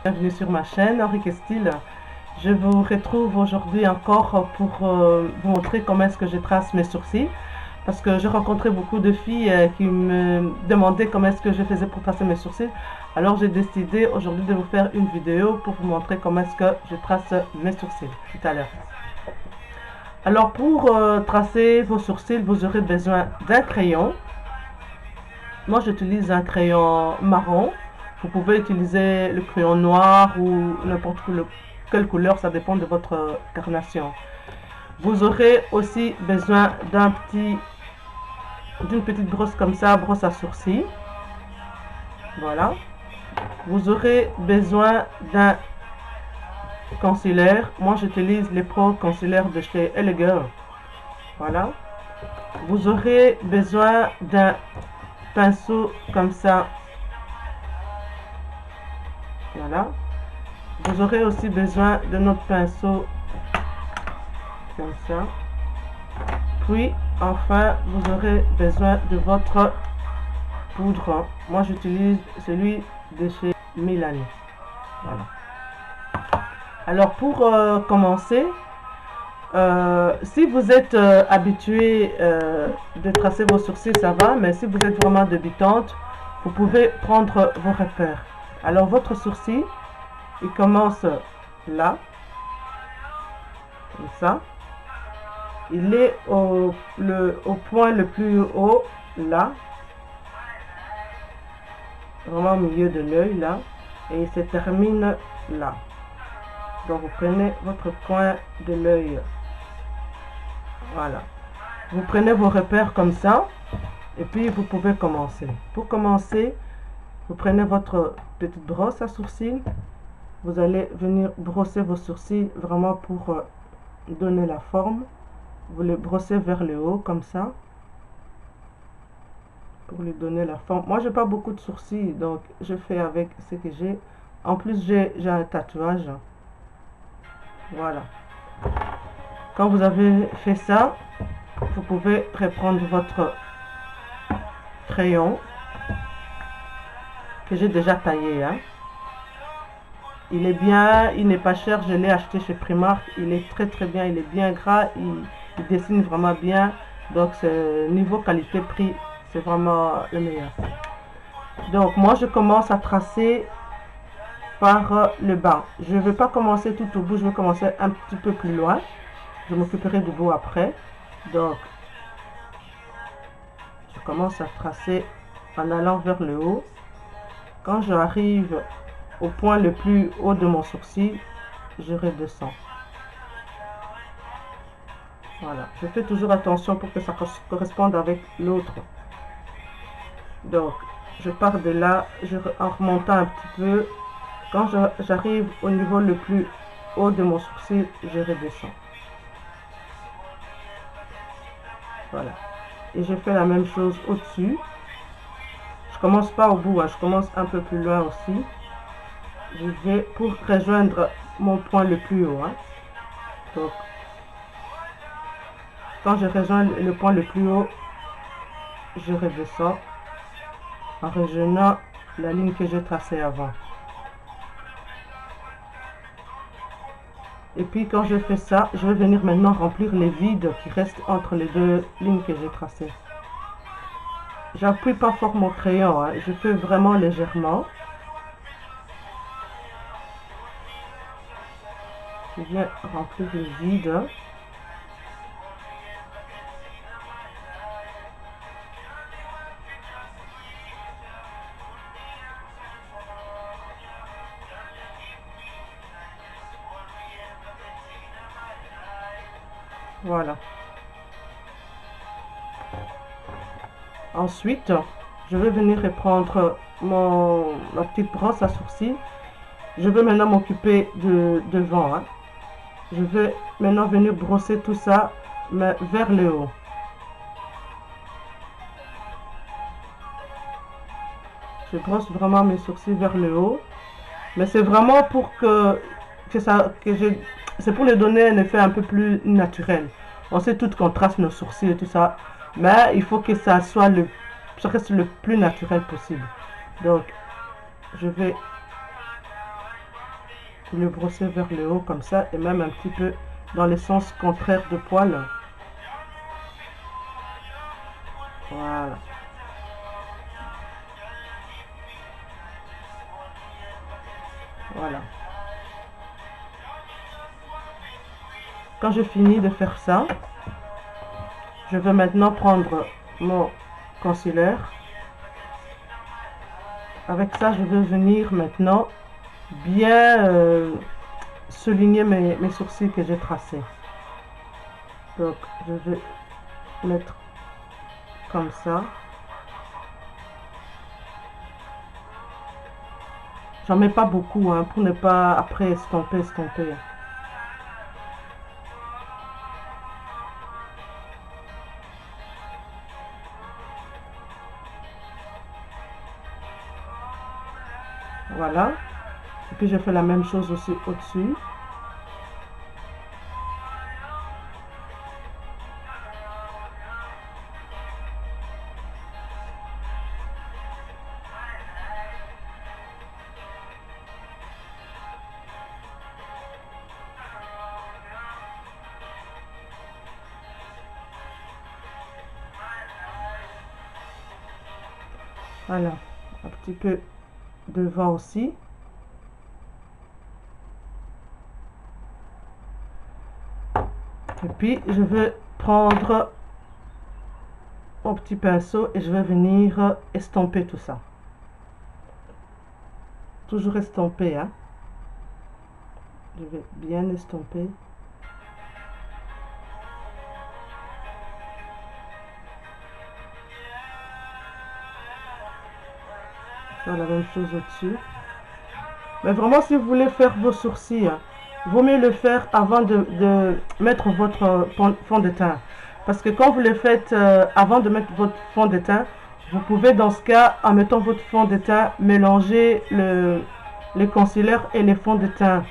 Bienvenue sur ma chaîne Henri Style. Je vous retrouve aujourd'hui encore pour vous montrer comment est-ce que je trace mes sourcils, parce que j'ai rencontré beaucoup de filles qui me demandaient comment est-ce que je faisais pour tracer mes sourcils. Alors j'ai décidé aujourd'hui de vous faire une vidéo pour vous montrer comment est-ce que je trace mes sourcils tout à l'heure. Alors pour tracer vos sourcils, vous aurez besoin d'un crayon. Moi j'utilise un crayon marron. Vous pouvez utiliser le crayon noir ou n'importe quelle couleur, ça dépend de votre carnation. Vous aurez aussi besoin d'une petite brosse comme ça, brosse à sourcils. Voilà. Vous aurez besoin d'un concealer. Moi j'utilise les Pro Concealer de chez Elegant. Voilà. Vous aurez besoin d'un pinceau comme ça. Voilà. Vous aurez aussi besoin de notre pinceau comme ça. Puis enfin vous aurez besoin de votre poudre. Moi j'utilise celui de chez Milani. Voilà. Alors pour commencer, si vous êtes habitué de tracer vos sourcils, ça va, mais si vous êtes vraiment débutante, vous pouvez prendre vos repères. Alors votre sourcil, il commence là, comme ça. Il est au point le plus haut, là, vraiment au milieu de l'œil, là, et il se termine là. Donc vous prenez votre coin de l'œil, voilà. Vous prenez vos repères comme ça, et puis vous pouvez commencer. Pour commencer, vous prenez votre petite brosse à sourcils. Vous allez venir brosser vos sourcils vraiment pour donner la forme. Vous les brossez vers le haut comme ça, pour lui donner la forme. Moi j'ai pas beaucoup de sourcils, donc je fais avec ce que j'ai. En plus j'ai un tatouage. Voilà. Quand vous avez fait ça, vous pouvez reprendre votre crayon que j'ai déjà taillé, hein. Il est bien, il n'est pas cher, je l'ai acheté chez Primark. Il est très bien, il est bien gras, il dessine vraiment bien. Donc niveau qualité-prix, c'est vraiment le meilleur. Donc moi je commence à tracer par le bas. Je ne vais pas commencer tout au bout, je vais commencer un petit peu plus loin. Je m'occuperai du bout après. Donc je commence à tracer en allant vers le haut. Quand j'arrive au point le plus haut de mon sourcil, je redescends. Voilà, je fais toujours attention pour que ça corresponde avec l'autre. Donc je pars de là, en remontant un petit peu. Quand j'arrive au niveau le plus haut de mon sourcil, je redescends. Voilà, et je fais la même chose au-dessus. Je commence pas au bout, hein, je commence un peu plus loin aussi. Je vais pour rejoindre mon point le plus haut, hein. Donc quand je rejoins le point le plus haut, je redescends en rejoignant la ligne que j'ai tracée avant. Et puis quand je fais ça, je vais venir maintenant remplir les vides qui restent entre les deux lignes que j'ai tracées. J'appuie pas fort mon crayon, hein, je fais vraiment légèrement. Je viens remplir les vides. Voilà. Ensuite, je vais venir reprendre ma petite brosse à sourcils. Je vais maintenant m'occuper de devant, hein. Je vais maintenant venir brosser tout ça, mais vers le haut. Je brosse vraiment mes sourcils vers le haut. Mais c'est vraiment pour c'est pour les donner un effet un peu plus naturel. On sait toutes qu'on trace nos sourcils et tout ça, mais il faut que ça reste le plus naturel possible. Donc, je vais puis le brosser vers le haut comme ça, et même un petit peu dans le sens contraire de poil. Voilà. Voilà. Quand je finis de faire ça, je vais maintenant prendre mon concealer. Avec ça, je vais venir maintenant bien souligner mes sourcils que j'ai tracés. Donc, je vais mettre comme ça. J'en mets pas beaucoup hein, pour ne pas après estomper. Voilà. Et puis je fais la même chose aussi au-dessus. Voilà. Un petit peu devant aussi. Et puis je vais prendre mon petit pinceau et je vais venir estomper tout ça. Toujours estomper, hein. Je vais bien estomper. Faire la même chose au-dessus. Mais vraiment, si vous voulez faire vos sourcils, vaut mieux le faire avant de mettre votre fond de teint. Parce que quand vous le faites avant de mettre votre fond de teint, vous pouvez dans ce cas, en mettant votre fond de teint, mélanger le concealer et les fonds de teint.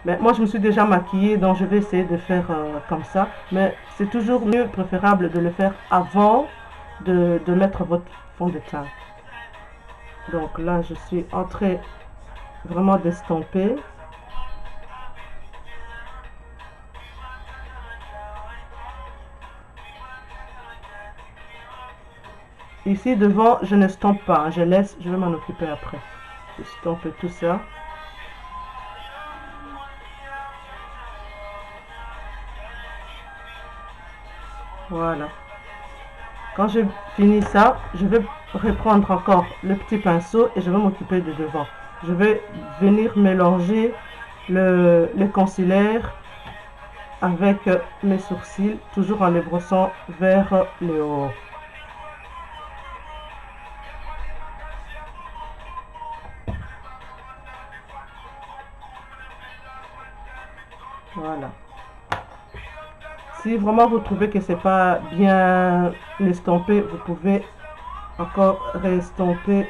Mais moi, je me suis déjà maquillée, donc je vais essayer de faire comme ça. Mais c'est toujours mieux, préférable de le faire avant de mettre votre fond de teint. Donc là, je suis en train vraiment d'estomper. Ici devant, je ne stompe pas, je laisse, je vais m'en occuper après. Je stompe tout ça. Voilà. Quand j'ai fini ça, je vais reprendre encore le petit pinceau et je vais m'occuper de devant. Je vais venir mélanger le concealer avec mes sourcils, toujours en les brossant vers le haut. Voilà. Si vraiment vous trouvez que c'est pas bien estompé, vous pouvez encore réestomper.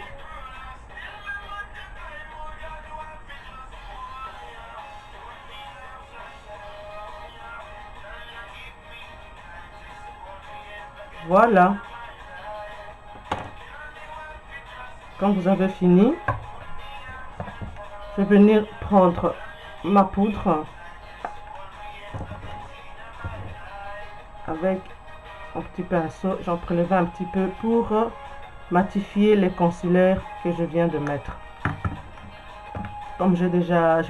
Voilà. Quand vous avez fini, je vais venir prendre ma poudre avec un petit pinceau. J'en prélève un petit peu pour matifier les concealers que je viens de mettre. Comme je me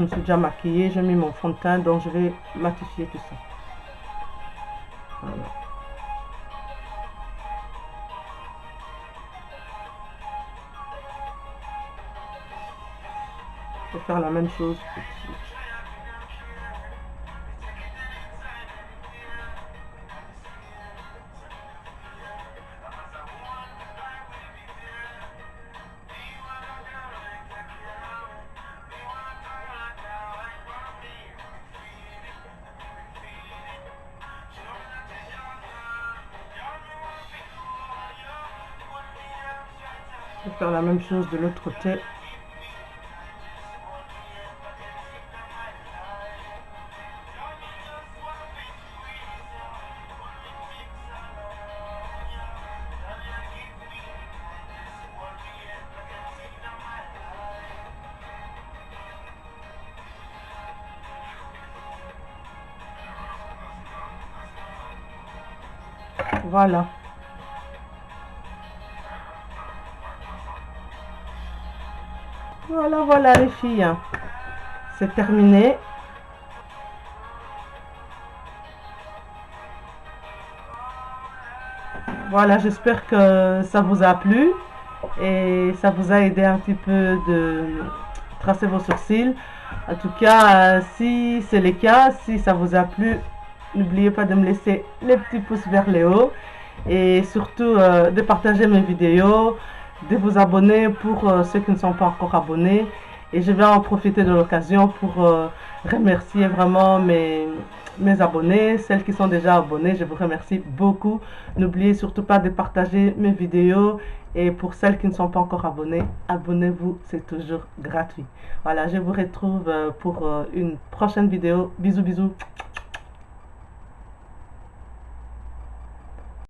suis déjà maquillée, j'ai mis mon fond de teint, donc je vais matifier tout ça. Voilà. Je vais faire la même chose ici. Je vais faire la même chose de l'autre côté. Voilà. Voilà, voilà les filles. C'est terminé. Voilà, j'espère que ça vous a plu et ça vous a aidé un petit peu de tracer vos sourcils. En tout cas, si c'est le cas, si ça vous a plu, n'oubliez pas de me laisser les petits pouces vers le haut et surtout de partager mes vidéos, de vous abonner pour ceux qui ne sont pas encore abonnés. Et je vais en profiter de l'occasion pour remercier vraiment mes abonnés, celles qui sont déjà abonnées, je vous remercie beaucoup. N'oubliez surtout pas de partager mes vidéos et pour celles qui ne sont pas encore abonnées, abonnez-vous, c'est toujours gratuit. Voilà, je vous retrouve pour une prochaine vidéo. Bisous, bisous.